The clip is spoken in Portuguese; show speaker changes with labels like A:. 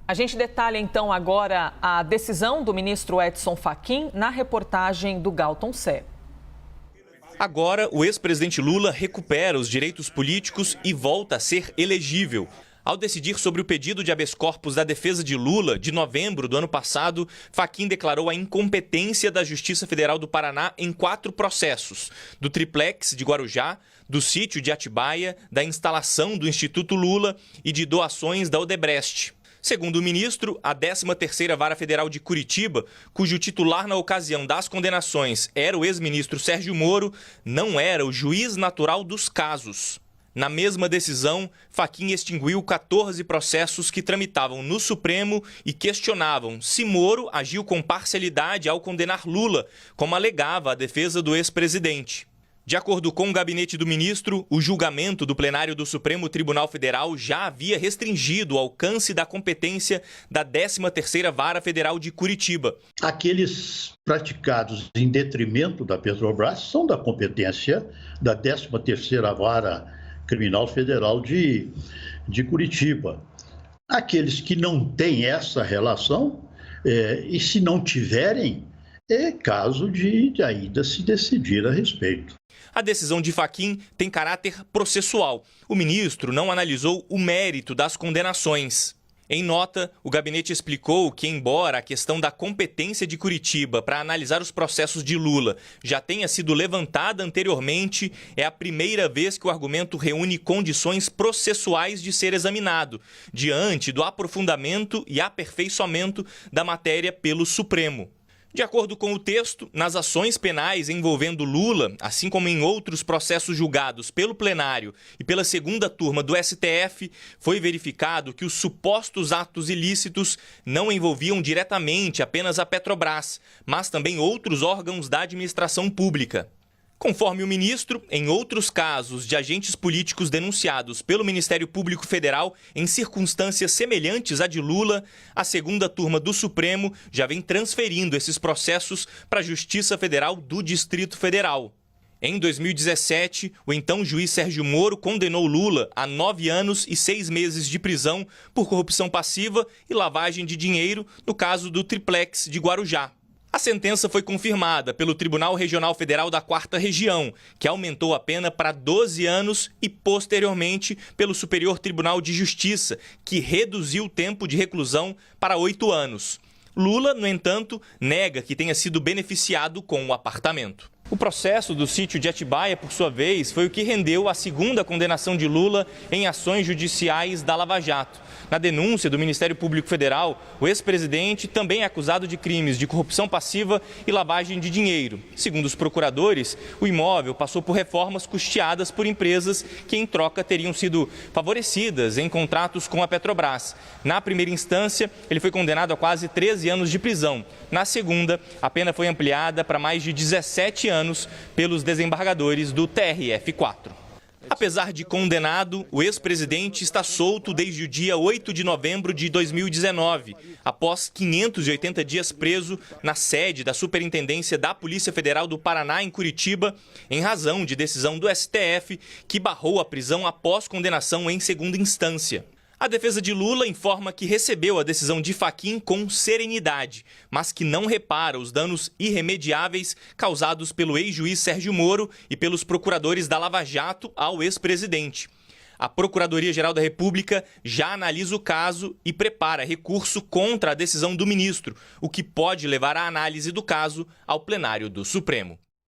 A: A gente detalha então agora a decisão do ministro Edson Fachin na reportagem do Galton Sé.
B: Agora, o ex-presidente Lula recupera os direitos políticos e volta a ser elegível. Ao decidir sobre o pedido de habeas corpus da defesa de Lula, de novembro do ano passado, Fachin declarou a incompetência da Justiça Federal do Paraná em 4 processos: do triplex de Guarujá, do sítio de Atibaia, da instalação do Instituto Lula e de doações da Odebrecht. Segundo o ministro, a 13ª Vara Federal de Curitiba, cujo titular na ocasião das condenações era o ex-ministro Sérgio Moro, não era o juiz natural dos casos. Na mesma decisão, Fachin extinguiu 14 processos que tramitavam no Supremo e questionavam se Moro agiu com parcialidade ao condenar Lula, como alegava a defesa do ex-presidente. De acordo com o gabinete do ministro, o julgamento do plenário do Supremo Tribunal Federal já havia restringido o alcance da competência da 13ª Vara Federal de Curitiba.
C: Aqueles praticados em detrimento da Petrobras são da competência da 13ª Vara Criminal Federal de Curitiba. Aqueles que não têm essa relação, e se não tiverem, é caso de ainda se decidir a respeito.
B: A decisão de Fachin tem caráter processual. O ministro não analisou o mérito das condenações. Em nota, o gabinete explicou que, embora a questão da competência de Curitiba para analisar os processos de Lula já tenha sido levantada anteriormente, é a primeira vez que o argumento reúne condições processuais de ser examinado, diante do aprofundamento e aperfeiçoamento da matéria pelo Supremo. De acordo com o texto, nas ações penais envolvendo Lula, assim como em outros processos julgados pelo plenário e pela segunda turma do STF, foi verificado que os supostos atos ilícitos não envolviam diretamente apenas a Petrobras, mas também outros órgãos da administração pública. Conforme o ministro, em outros casos de agentes políticos denunciados pelo Ministério Público Federal em circunstâncias semelhantes à de Lula, a segunda turma do Supremo já vem transferindo esses processos para a Justiça Federal do Distrito Federal. Em 2017, o então juiz Sérgio Moro condenou Lula a 9 anos e 6 meses de prisão por corrupção passiva e lavagem de dinheiro no caso do triplex de Guarujá. A sentença foi confirmada pelo Tribunal Regional Federal da 4ª Região, que aumentou a pena para 12 anos e, posteriormente, pelo Superior Tribunal de Justiça, que reduziu o tempo de reclusão para 8 anos. Lula, no entanto, nega que tenha sido beneficiado com o apartamento. O processo do sítio de Atibaia, por sua vez, foi o que rendeu a segunda condenação de Lula em ações judiciais da Lava Jato. Na denúncia do Ministério Público Federal, o ex-presidente também é acusado de crimes de corrupção passiva e lavagem de dinheiro. Segundo os procuradores, o imóvel passou por reformas custeadas por empresas que, em troca, teriam sido favorecidas em contratos com a Petrobras. Na primeira instância, ele foi condenado a quase 13 anos de prisão. Na segunda, a pena foi ampliada para mais de 17 anos pelos desembargadores do TRF4. Apesar de condenado, o ex-presidente está solto desde o dia 8 de novembro de 2019, após 580 dias preso na sede da Superintendência da Polícia Federal do Paraná, em Curitiba, em razão de decisão do STF que barrou a prisão após condenação em segunda instância. A defesa de Lula informa que recebeu a decisão de Fachin com serenidade, mas que não repara os danos irremediáveis causados pelo ex-juiz Sérgio Moro e pelos procuradores da Lava Jato ao ex-presidente. A Procuradoria-Geral da República já analisa o caso e prepara recurso contra a decisão do ministro, o que pode levar a análise do caso ao plenário do Supremo.